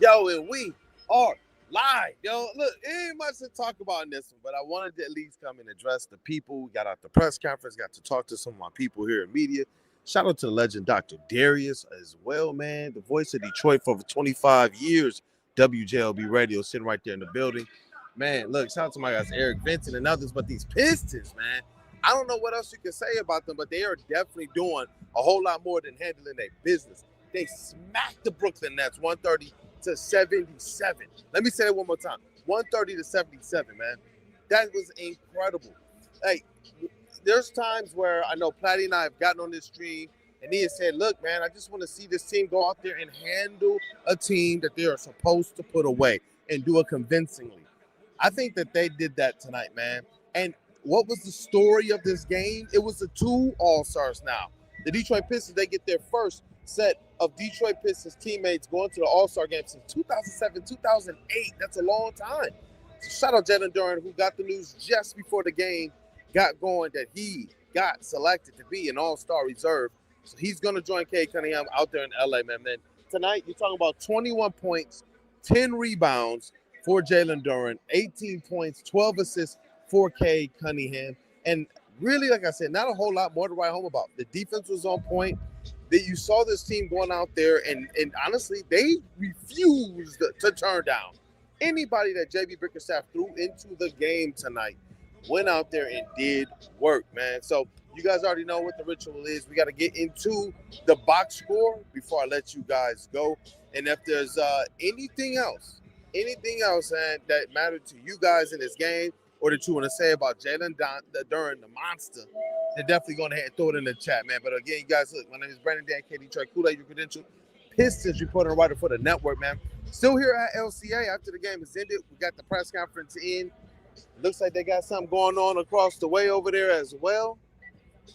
Yo, and we are live. Yo, look, ain't much to talk about in this one, but I wanted to at least come and address the people. We got out the press conference, got to talk to some of my people here in media. Shout out to the legend Dr. Darius as well, man. The voice of Detroit for over 25 years. WJLB Radio sitting right there in the building. Man, look, shout out to my guys, Eric Vincent and others, but these Pistons, man, I don't know what else you can say about them, but they are definitely doing a whole lot more than handling their business. They smacked the Brooklyn Nets 130 to 77. Let me say it one more time. 130 to 77, man. That was incredible. Hey, there's times where I know Platty and I have gotten on this stream and he has said, look, man, I just want to see this team go out there and handle a team that they are supposed to put away and do it convincingly. I think that they did that tonight, man. And what was the story of this game? It was the two All-Stars now. The Detroit Pistons, they get their first set of Detroit Pistons teammates going to the All-Star game since 2007, 2008. That's a long time. So shout out Jalen Duren, who got the news just before the game got going that he got selected to be an All-Star reserve. So he's going to join Cade Cunningham out there in LA, man. Then tonight, you're talking about 21 points, 10 rebounds for Jalen Duren, 18 points, 12 assists for Cade Cunningham. And really, like I said, not a whole lot more to write home about. The defense was on point. That you saw this team going out there, and honestly, they refused to turn down anybody that JB Bickerstaff threw into the game tonight. Went out there and did work, man. So you guys already know what the ritual is. We got to get into the box score before I let you guys go. And if there's anything else, man, that mattered to you guys in this game, or that you want to say about Jalen Duren, the monster, they're definitely going ahead and throw it in the chat, man. But again, you guys, look, my name is Brandon Dan, K Detroit Kool-Aid, your credential Pistons reporter and writer for the network, man. Still here at LCA after the game is ended. We got the press conference in. Looks like they got something going on across the way over there as well.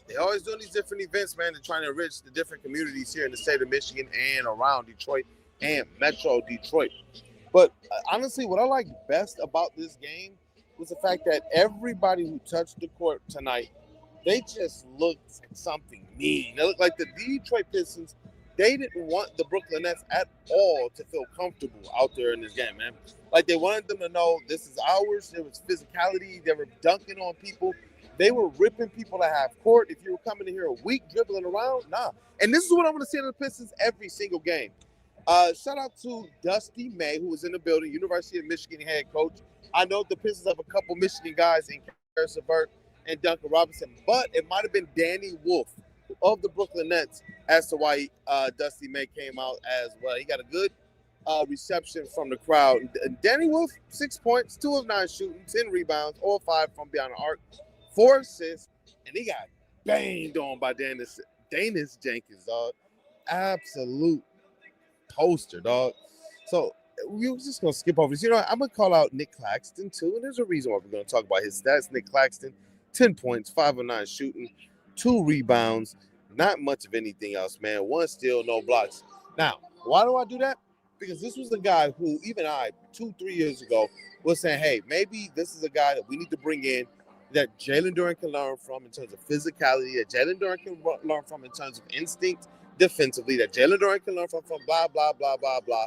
They always doing these different events, man. They're trying to enrich the different communities here in the state of Michigan and around Detroit and Metro Detroit. But honestly, what I like best about this game was the fact that everybody who touched the court tonight, they just looked something mean. They looked like the Detroit Pistons. They didn't want the Brooklyn Nets at all to feel comfortable out there in this game, man. Like, they wanted them to know this is ours. There was physicality. They were dunking on people. They were ripping people to half court. If you were coming in here weak, dribbling around, nah. And this is what I want to see in the Pistons every single game. Shout out to Dusty May, who was in the building, University of Michigan head coach. I know the Pistons have a couple Michigan guys in Karis LeVert and Duncan Robinson, but it might have been Danny Wolf of the Brooklyn Nets as to why Dusty May came out as well. He got a good reception from the crowd. And Danny Wolf, 6 points, 2 of 9 shooting, 10 rebounds, all 5 from beyond the arc, 4 assists, and he got banged on by Danis Jenkins, dog. Absolute poster, dog. So we were just going to skip over this. You know, I'm going to call out Nick Claxton, too, and there's a reason why we're going to talk about his stats. Nick Claxton, 10 points, 5 of 9 shooting, 2 rebounds, not much of anything else, man. 1 steal, no blocks. Now, why do I do that? Because this was the guy who, even I, 2-3 years ago, was saying, hey, maybe this is a guy that we need to bring in that Jalen Duren can learn from in terms of physicality, that Jalen Duren can learn from in terms of instinct defensively, that Jalen Duren can learn from blah, blah, blah, blah, blah.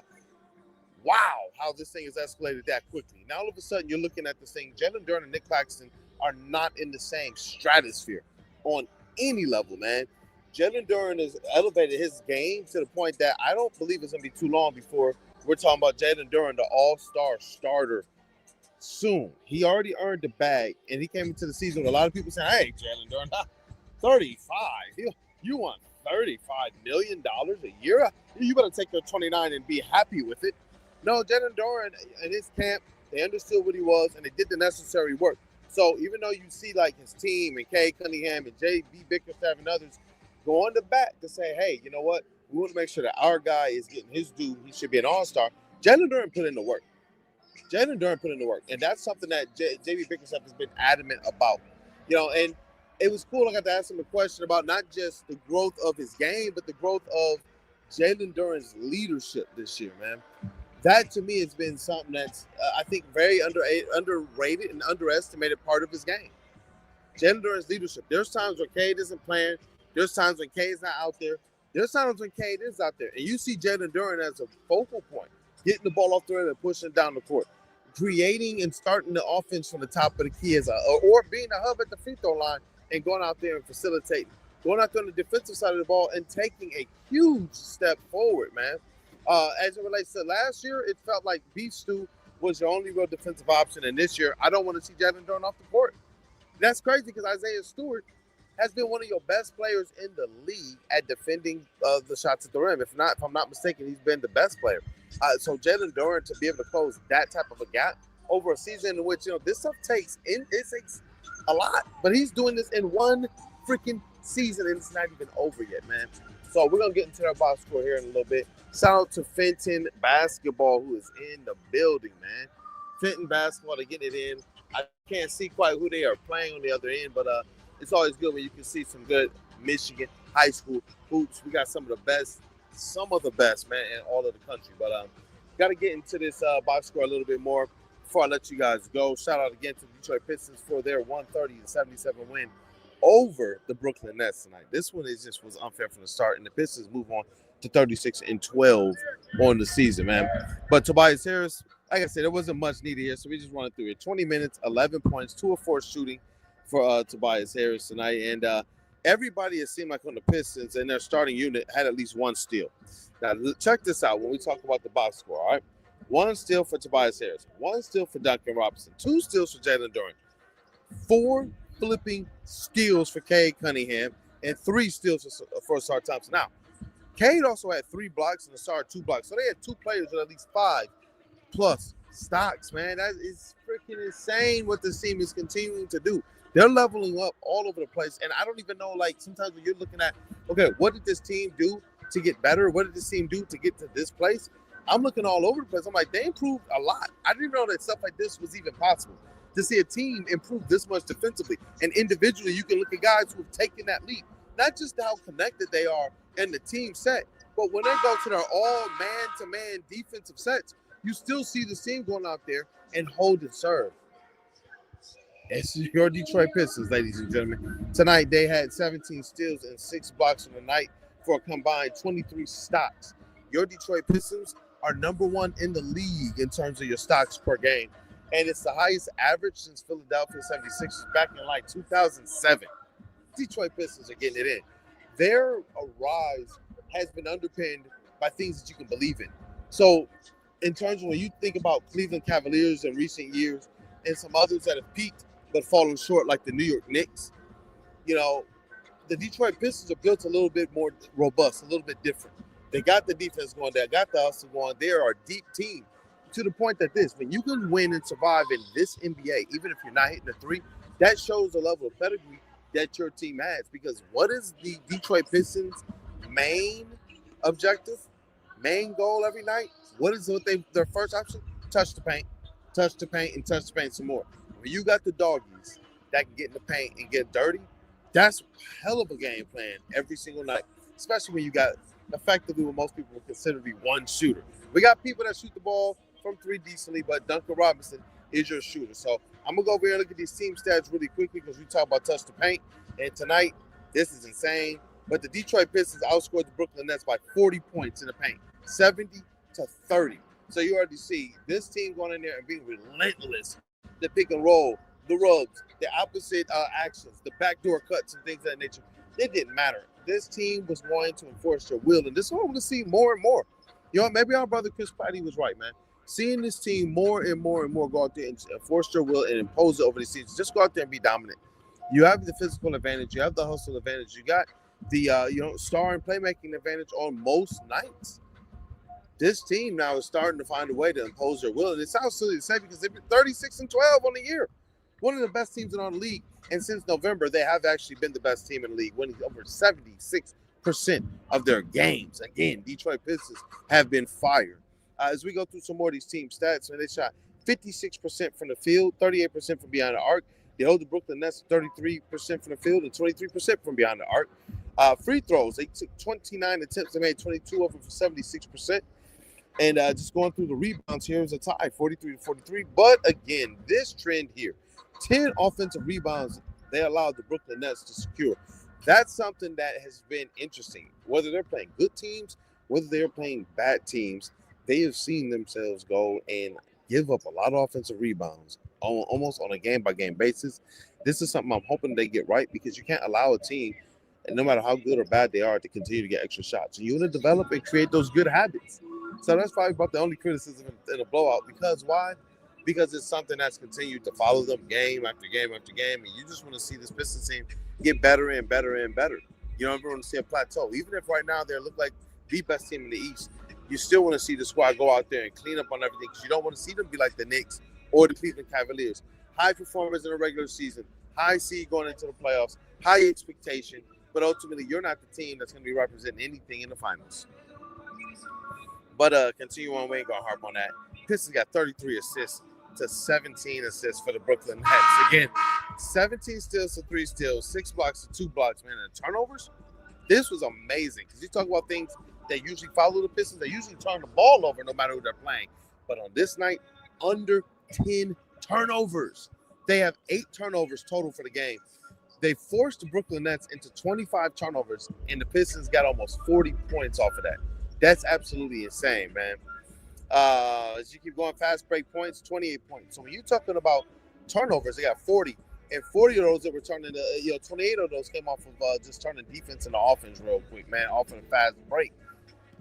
Wow, how this thing has escalated that quickly. Now, all of a sudden, you're looking at this thing. Jalen Duren and Nick Claxton are not in the same stratosphere on any level, man. Jalen Duren has elevated his game to the point that I don't believe it's going to be too long before we're talking about Jalen Duren, the all-star starter, soon. He already earned the bag, and he came into the season with a lot of people saying, hey, Jalen Duren, 35. You want $35 million a year? You better take your 29 and be happy with it. No, Jalen Duren and his camp, they understood what he was, and they did the necessary work. So even though you see like his team and Cade Cunningham and J.B. Bickerstaff and others going to bat to say, hey, you know what? We want to make sure that our guy is getting his due. He should be an all-star. Jalen Duren put in the work. And that's something that J.B. Bickerstaff has been adamant about. You know, and it was cool. I got to ask him a question about not just the growth of his game, but the growth of Jalen Duren's leadership this year, man. That, to me, has been something that's, I think, very underrated and underestimated part of his game. Jalen Duren's leadership. There's times when Cade isn't playing. There's times when Cade's not out there. There's times when Cade is out there. And you see Jalen Duren as a focal point. getting the ball off the rim and pushing it down the court, creating and starting the offense from the top of the key or being a hub at the free throw line and going out there and facilitating, going out there on the defensive side of the ball and taking a huge step forward, man. As it relates to last year, it felt like Beef Stew was your only real defensive option, and this year, I don't want to see Jalen Duren off the court. That's crazy because Isaiah Stewart has been one of your best players in the league at defending the shots at the rim. If I'm not mistaken, he's been the best player. So Jalen Duren, to be able to close that type of a gap over a season in which this stuff takes a lot, but he's doing this in one freaking season and it's not even over yet, man. So we're gonna get into our box score here in a little bit. Shout out to Fenton Basketball, who is in the building, man. Fenton Basketball, to get it in. I can't see quite who they are playing on the other end, but it's always good when you can see some good Michigan high school hoops. We got some of the best, man, in all of the country. But got to get into this box score a little bit more before I let you guys go. Shout out again to the Detroit Pistons for their 130-77 win over the Brooklyn Nets tonight. This one was unfair from the start, and the Pistons move on to 36-12 on the season, man. But Tobias Harris, like I said, there wasn't much needed here, so we just running through it. 20 minutes, 11 points, 2 of 4 shooting for Tobias Harris tonight. And everybody, it seemed like on the Pistons and their starting unit had at least one steal. Now, check this out when we talk about the box score, all right? 1 steal for Tobias Harris, 1 steal for Duncan Robinson, 2 steals for Jalen Duren, 4 flipping steals for Cade Cunningham, and 3 steals for Ausar Thompson. Now, Cade also had 3 blocks and Ausar 2 blocks. So they had 2 players with at least 5+ stocks, man. That is freaking insane what this team is continuing to do. They're leveling up all over the place. And I don't even know, like, sometimes when you're looking at, okay, what did this team do to get better? What did this team do to get to this place? I'm looking all over the place. I'm like, they improved a lot. I didn't even know that stuff like this was even possible. To see a team improve this much defensively. And individually, you can look at guys who have taken that leap. Not just how connected they are in the team set, but when they go to their all man-to-man defensive sets, you still see the team going out there and hold and serve. It's your Detroit Pistons, ladies and gentlemen. Tonight, they had 17 steals and 6 blocks on the night for a combined 23 stocks. Your Detroit Pistons are number 1 in the league in terms of your stocks per game. And it's the highest average since Philadelphia 76ers back in like 2007. Detroit Pistons are getting it in. Their rise has been underpinned by things that you can believe in. So in terms of when you think about Cleveland Cavaliers in recent years and some others that have peaked but fallen short like the New York Knicks, the Detroit Pistons are built a little bit more robust, a little bit different. They got the defense going, they got the hustle going. They are a deep team to the point that when you can win and survive in this NBA, even if you're not hitting the 3, that shows the level of pedigree that your team has. Because what is the Detroit Pistons' main objective, main goal every night? What is their first option? Touch the paint, and touch the paint some more. When you got the doggies that can get in the paint and get dirty, that's a hell of a game plan every single night, especially when you got effectively what most people would consider to be one shooter. We got people that shoot the ball from 3 decently, but Duncan Robinson is your shooter. So I'm going to go over here and look at these team stats really quickly because we talk about touch the paint. And tonight, this is insane. But the Detroit Pistons outscored the Brooklyn Nets by 40 points in the paint, 70-30. So you already see this team going in there and being relentless. The pick and roll, the rubs, the opposite actions, the backdoor cuts and things of that nature. It didn't matter. This team was going to enforce their will. And this is what we're going to see more and more. Maybe our brother Chris Patty was right, man. Seeing this team more and more and more go out there and enforce their will and impose it over the season. Just go out there and be dominant. You have the physical advantage. You have the hustle advantage. You got the star and playmaking advantage on most nights. This team now is starting to find a way to impose their will. And it sounds silly to say because they've been 36-12 on the year. One of the best teams in our league. And since November, they have actually been the best team in the league, winning over 76% of their games. Again, Detroit Pistons have been fired. As we go through some more of these team stats, they shot 56% from the field, 38% from behind the arc. They hold the Brooklyn Nets 33% from the field and 23% from behind the arc. Free throws, they took 29 attempts. They made 22 of them for 76%. And just going through the rebounds here is a tie, 43-43. But again, this trend here, 10 offensive rebounds they allowed the Brooklyn Nets to secure. That's something that has been interesting. Whether they're playing good teams, whether they're playing bad teams, they have seen themselves go and give up a lot of offensive rebounds almost on a game-by-game basis. This is something I'm hoping they get right because you can't allow a team, and no matter how good or bad they are, to continue to get extra shots. And you want to develop and create those good habits. So that's probably about the only criticism in a blowout. Because why? Because it's something that's continued to follow them game after game after game, and you just want to see this Pistons team get better and better and better. You don't ever want to see a plateau. Even if right now they look like the best team in the East, you still want to see the squad go out there and clean up on everything because you don't want to see them be like the Knicks or the Cleveland Cavaliers. High performers in the regular season, high seed going into the playoffs, high expectation, but ultimately you're not the team that's going to be representing anything in the finals. But continue on, we ain't going to harp on that. Pistons got 33 assists to 17 assists for the Brooklyn Nets. Again, 17 steals to 3 steals, 6 blocks to 2 blocks, man. And turnovers, this was amazing because you talk about things that usually follow the Pistons. They usually turn the ball over no matter who they're playing. But on this night, under 10 turnovers. They have 8 turnovers total for the game. They forced the Brooklyn Nets into 25 turnovers, and the Pistons got almost 40 points off of that. That's absolutely insane, man. As you keep going, fast break points, 28 points. So when you're talking about turnovers, they got 40. And 40 of those that were turning, 28 of those came off of just turning defense into offense real quick, man, off of a fast break.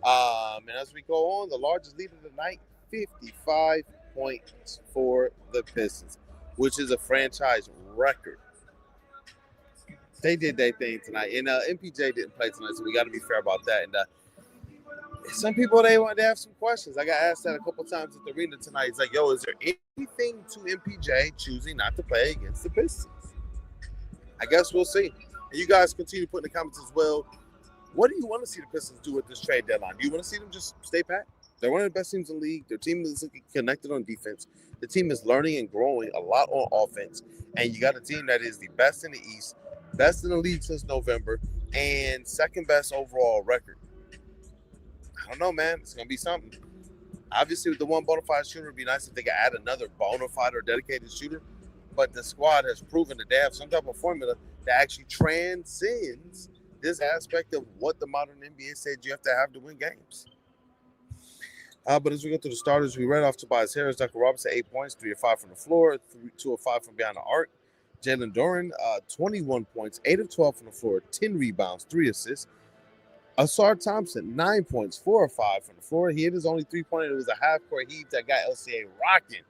And as we go on, the largest lead of the night, 55 points for the Pistons, which is a franchise record. They did their thing tonight. And MPJ didn't play tonight, so we got to be fair about that. And some people, they have some questions. I got asked that a couple times at the arena tonight. It's like, yo, is there anything to MPJ choosing not to play against the Pistons? I guess we'll see. And you guys continue to put in the comments as well. What do you want to see the Pistons do with this trade deadline? Do you want to see them just stay pat? They're one of the best teams in the league. Their team is connected on defense. The team is learning and growing a lot on offense. And you got a team that is the best in the East, best in the league since November, and second best overall record. I don't know, man. It's going to be something. Obviously, with the one bona fide shooter, it would be nice if they could add another bona fide or dedicated shooter. But the squad has proven that they have some type of formula that actually transcends this aspect of what the modern NBA said you have to win games. But as we go through the starters, we read off Tobias Harris, Duncan Robinson, 8 points, 3 of 5 from the floor, 2 of 5 from behind the arc. Jalen Duren, 21 points, 8 of 12 from the floor, 10 rebounds, 3 assists. Asar Thompson, 9 points, 4 of 5 from the floor. He hit his only 3-pointer. It was a half-court heave that got LCA rocking.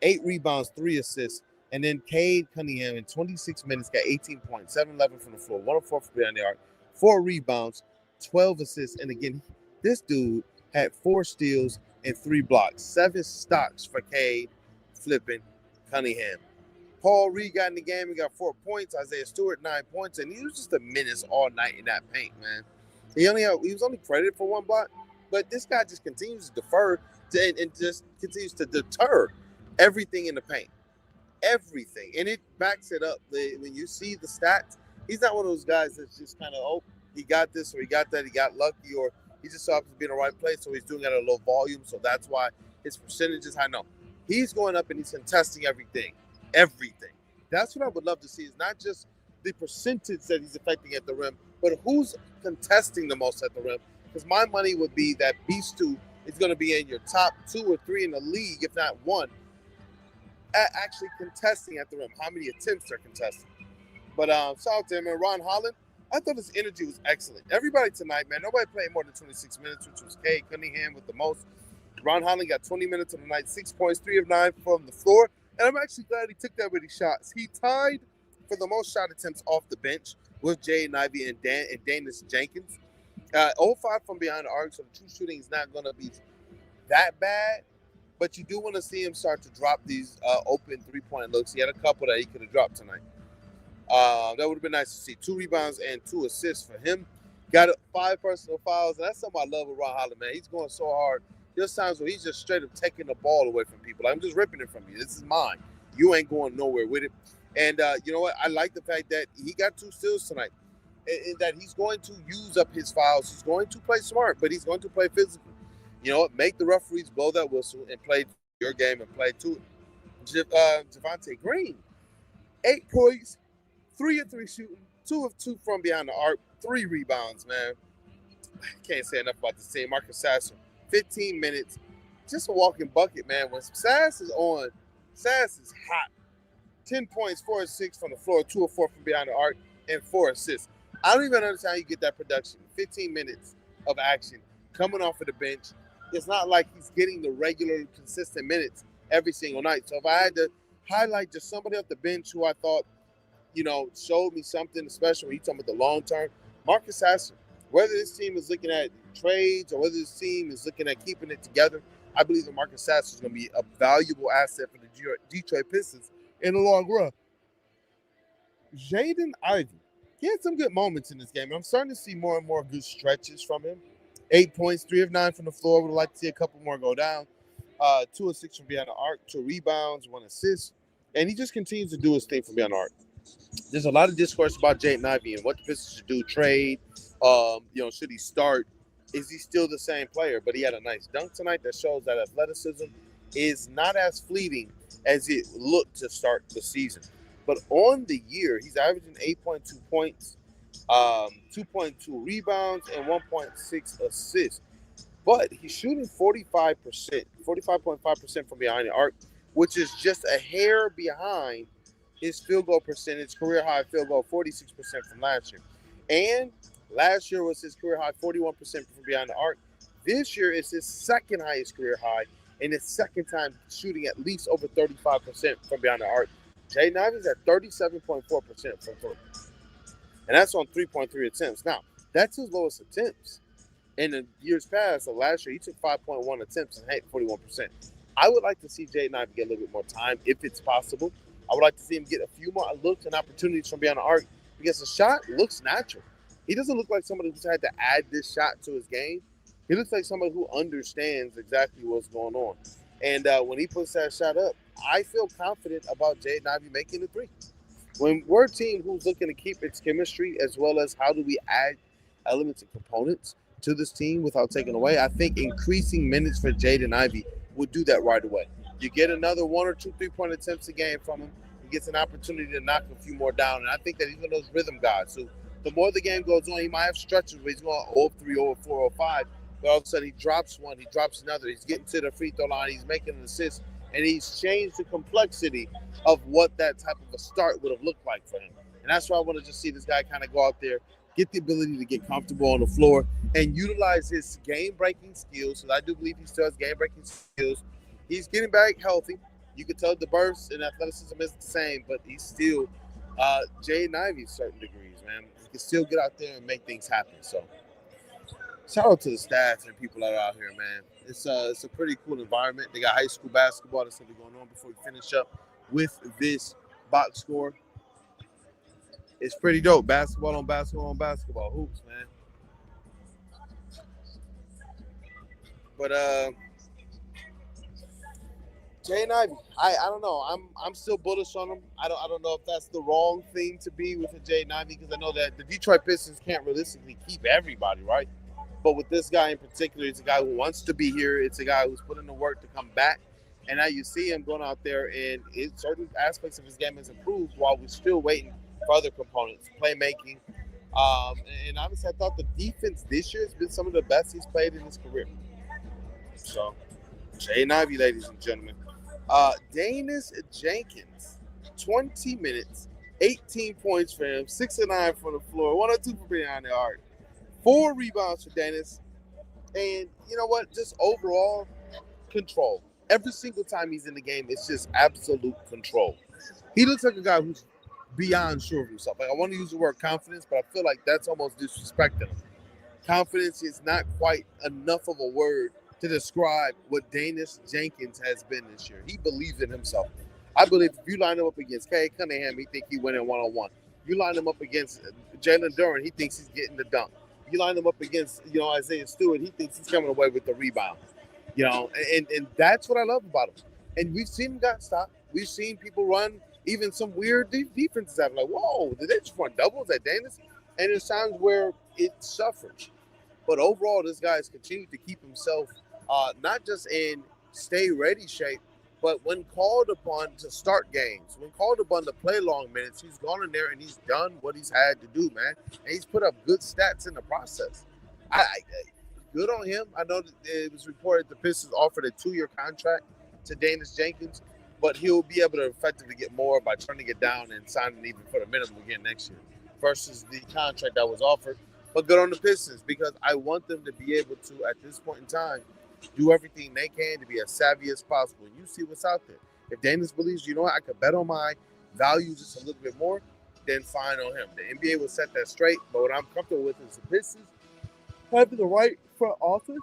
8 rebounds, 3 assists. And then Cade Cunningham in 26 minutes got 18 points, 7-11 from the floor, 1 of 4 from behind the arc, 4 rebounds, 12 assists. And again, this dude had 4 steals and 3 blocks, 7 stocks for Cade flipping Cunningham. Paul Reed got in the game. He got 4 points. Isaiah Stewart, 9 points. And he was just a menace all night in that paint, man. He was only credited for 1 block, but this guy just continues to defer and just continues to deter everything in the paint. Everything. And it backs it up. When you see the stats, he's not one of those guys that's just kind of, oh, he got this or he got that, he got lucky, or he just so happens to be in the right place, so he's doing it at a low volume, so that's why his percentage is high. No, he's going up and he's contesting everything. Everything. That's what I would love to see, is not just the percentage that he's affecting at the rim, but who's contesting the most at the rim. Because my money would be that Beast 2 is going to be in your top 2 or 3 in the league, if not 1, at actually contesting at the rim. How many attempts they're contesting. But shout out to him, man. Ron Holland, I thought his energy was excellent. Everybody tonight, man, nobody played more than 26 minutes, which was Cade Cunningham with the most. Ron Holland got 20 minutes of the night, 6 points, 3 of 9 from the floor. And I'm actually glad he took that many shots. He tied for the most shot attempts off the bench with Jaden Ivey and Danis Jenkins. 0-5 from behind the arc, so the true shooting is not going to be that bad. But you do want to see him start to drop these open three-point looks. He had a couple that he could have dropped tonight. That would have been nice to see. 2 rebounds and 2 assists for him. Got 5 personal fouls, and that's something I love with Ron Holland, man. He's going so hard. There's times where he's just straight up taking the ball away from people. I'm just ripping it from you. This is mine. You ain't going nowhere with it. And you know what? I like the fact that he got 2 steals tonight, and that he's going to use up his fouls. He's going to play smart, but he's going to play physical. You know what? Make the referees blow that whistle and play your game and play to it. Javonte Green, 8 points, 3 of 3 shooting, 2 of 2 from behind the arc, 3 rebounds, man. Can't say enough about this team. Marcus Sasser, 15 minutes. Just a walking bucket, man. When Sass is on, Sass is hot. 10 points, 4 or 6 from the floor, 2 or 4 from behind the arc, and 4 assists. I don't even understand how you get that production. 15 minutes of action coming off of the bench. It's not like he's getting the regular, consistent minutes every single night. So if I had to highlight just somebody off the bench who I thought, showed me something special, when you talking about the long term, Marcus Sasser. Whether this team is looking at trades or whether this team is looking at keeping it together, I believe that Marcus Sasser is going to be a valuable asset for the Detroit Pistons in the long run. Jaden Ivey, he had some good moments in this game. I'm starting to see more and more good stretches from him. 8 points, 3 of 9 from the floor. Would like to see a couple more go down. 2 of 6 from behind the arc, 2 rebounds, 1 assist. And he just continues to do his thing from behind the arc. There's a lot of discourse about Jaden Ivey and what the Pistons should do, trade. Should he start? Is he still the same player? But he had a nice dunk tonight that shows that athleticism is not as fleeting as it looked to start the season. But on the year, he's averaging 8.2 points, 2.2 rebounds, and 1.6 assists. But he's shooting 45.5% from behind the arc, which is just a hair behind his field goal percentage, career high field goal, 46% from last year. And last year was his career high, 41% from behind the arc. This year is his second highest career high, and his second time shooting at least over 35% from behind the arc. Jaden Ivey's at 37.4% from three. And that's on 3.3 attempts. Now, that's his lowest attempts. In the years past, so last year, he took 5.1 attempts and had 41%. I would like to see Jaden Ivey get a little bit more time if it's possible. I would like to see him get a few more looks and opportunities from behind the arc because the shot looks natural. He doesn't look like somebody who's had to add this shot to his game. He looks like somebody who understands exactly what's going on. And when he puts that shot up, I feel confident about Jaden Ivey making the three. When we're a team who's looking to keep its chemistry as well as how do we add elements and components to this team without taking away, I think increasing minutes for Jaden Ivey would do that right away. You get another 1 or 2 3-point attempts a game from him. He gets an opportunity to knock a few more down. And I think that he's one of those rhythm guys. So the more the game goes on, he might have stretches where he's going 0-3, 0-4, 0-5. But all of a sudden he drops one, he drops another. He's getting to the free throw line. He's making an assist. And he's changed the complexity of what that type of a start would have looked like for him. And that's why I want to just see this guy kind of go out there, get the ability to get comfortable on the floor, and utilize his game-breaking skills. So I do believe he still has game-breaking skills. He's getting back healthy. You can tell the burst and athleticism isn't the same, but he's still Jaden Ivey to certain degrees, man. He can still get out there and make things happen. So shout out to the staff and people that are out here, man. It's a pretty cool environment. They got high school basketball that's going to be going on before we finish up with this box score. It's pretty dope. Basketball on basketball hoops, man. But Jaden Ivey, I don't know. I'm still bullish on him. I don't know if that's the wrong thing to be with a Jaden Ivey because I know that the Detroit Pistons can't realistically keep everybody, right? But with this guy in particular, it's a guy who wants to be here. It's a guy who's put in the work to come back. And now you see him going out there, and certain aspects of his game has improved while we're still waiting for other components, playmaking. And obviously, I thought the defense this year has been some of the best he's played in his career. So, Jaden Ivey, ladies and gentlemen. Danis Jenkins, 20 minutes, 18 points for him, 6 of 9 from the floor, 1 or 2 from behind the arc, 4 rebounds for Danis. And you know what? Just overall control. Every single time he's in the game, it's just absolute control. He looks like a guy who's beyond sure of himself. Like I want to use the word confidence, but I feel like that's almost disrespecting him. Confidence is not quite enough of a word to describe what Danis Jenkins has been this year. He believes in himself. I believe if you line him up against Kay Cunningham, he think he winning one-on-one. You line him up against Jalen Duren, he thinks he's getting the dunk. You line him up against, Isaiah Stewart, he thinks he's coming away with the rebound. And that's what I love about him. And we've seen him got stopped. We've seen people run even some weird defenses have like, whoa, did they just run doubles at Danis? And there's times where it suffers. But overall, this guy has continued to keep himself not just in stay-ready shape, but when called upon to start games, when called upon to play long minutes, he's gone in there and he's done what he's had to do, man. And he's put up good stats in the process. good on him. I know that it was reported the Pistons offered a 2-year contract to Dennis Jenkins, but he'll be able to effectively get more by turning it down and signing even for the minimum again next year versus the contract that was offered. But good on the Pistons because I want them to be able to, at this point in time, do everything they can to be as savvy as possible. And you see what's out there. If Dennis believes, you know what, I could bet on my value just a little bit more, then fine on him. The NBA will set that straight. But what I'm comfortable with is the Pistons having the right front office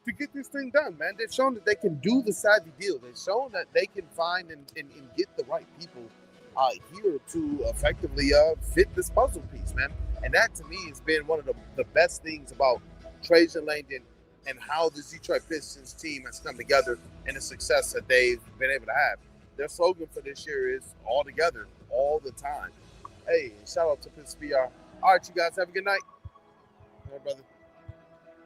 to get this thing done, man. They've shown that they can do the savvy deal. They've shown that they can find and get the right people here to effectively fit this puzzle piece, man. And that, to me, has been one of the best things about Trajan Langdon and how this Detroit Pistons team has come together and the success that they've been able to have. Their slogan for this year is all together, all the time. Hey, shout out to Pistons PR. All right, you guys, have a good night. All right, brother.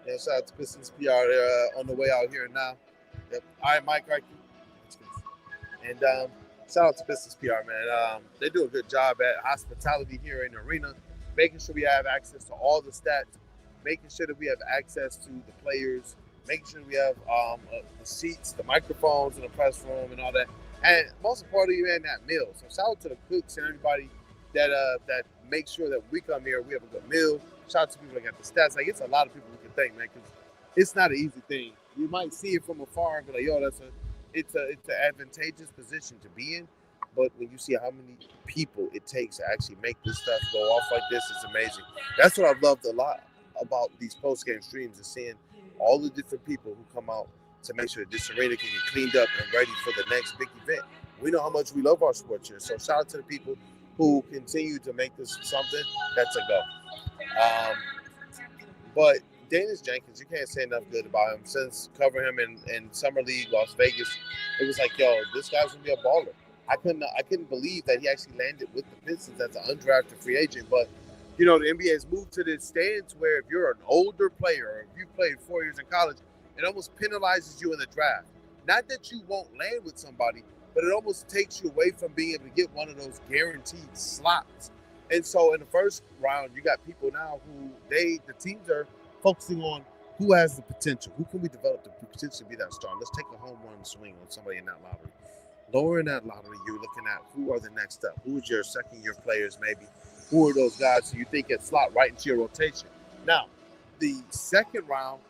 Yeah, shout out to Pistons PR. They're on the way out here now. Yep. All right, Mike, right. And shout out to Pistons PR, man. They do a good job at hospitality here in the arena, making sure we have access to all the stats, making sure that we have access to the players, making sure we have the seats, the microphones in the press room and all that. And most importantly, man, that meal. So shout out to the cooks and everybody that make sure that we come here, we have a good meal. Shout out to people that got the stats. Like, it's a lot of people we can thank, man, because it's not an easy thing. You might see it from afar and be like, yo, it's an advantageous position to be in. But when you see how many people it takes to actually make this stuff go off like this, it's amazing. That's what I've loved a lot about these post-game streams, is seeing all the different people who come out to make sure that this arena can get cleaned up and ready for the next big event. We know how much we love our sports here. So shout out to the people who continue to make this something that's a go. But Dennis Jenkins, you can't say enough good about him. Since covering him in Summer League, Las Vegas, it was like, yo, this guy's gonna be a baller. I couldn't believe that he actually landed with the Pistons as an undrafted free agent. But you know, the NBA has moved to this stance where if you're an older player or if you played 4 years in college, it almost penalizes you in the draft. Not that you won't land with somebody, but it almost takes you away from being able to get one of those guaranteed slots. And so in the first round, you got people now who the teams are focusing on who has the potential. Who can we develop the potential to be that star? Let's take a home run swing on somebody in that lottery. Lower in that lottery, you're looking at who are the next up. Who's your second-year players maybe? Who are those guys who you think can slot right into your rotation? Now, the second round,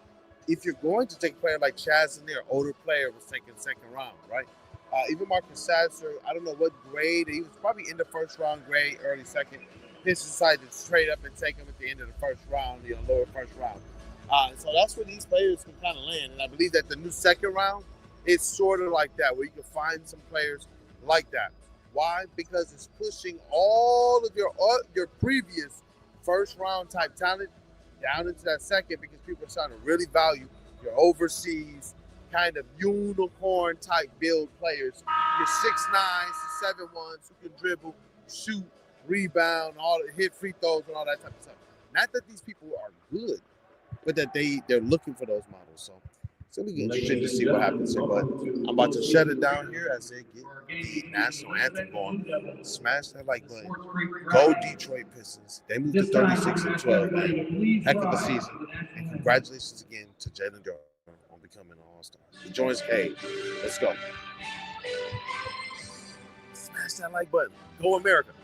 if you're going to take a player like Chaz in there, older player was taken second round, right? Even Marcus Sasser, I don't know what grade. He was probably in the first round grade, early second. Pistons decided to trade up and take him at the end of the first round, lower first round. So that's where these players can kind of land. And I believe that the new second round is sort of like that, where you can find some players like that. Why? Because it's pushing all of your previous first round type talent down into that second, because people are starting to really value your overseas kind of unicorn type build players. Your 6'9", 7'1" who can dribble, shoot, rebound, hit free throws and all that type of stuff. Not that these people are good, but that they're looking for those models. So it's going to be interesting to see what happens here. But I'm about to shut it down here as they get the national anthem going. Smash that like button. Go Detroit Pistons. They moved to 36-12, man. Heck of a season. And congratulations again to Jalen Jordan on becoming an All-Star. He joins Cade. Let's go. Smash that like button. Go America.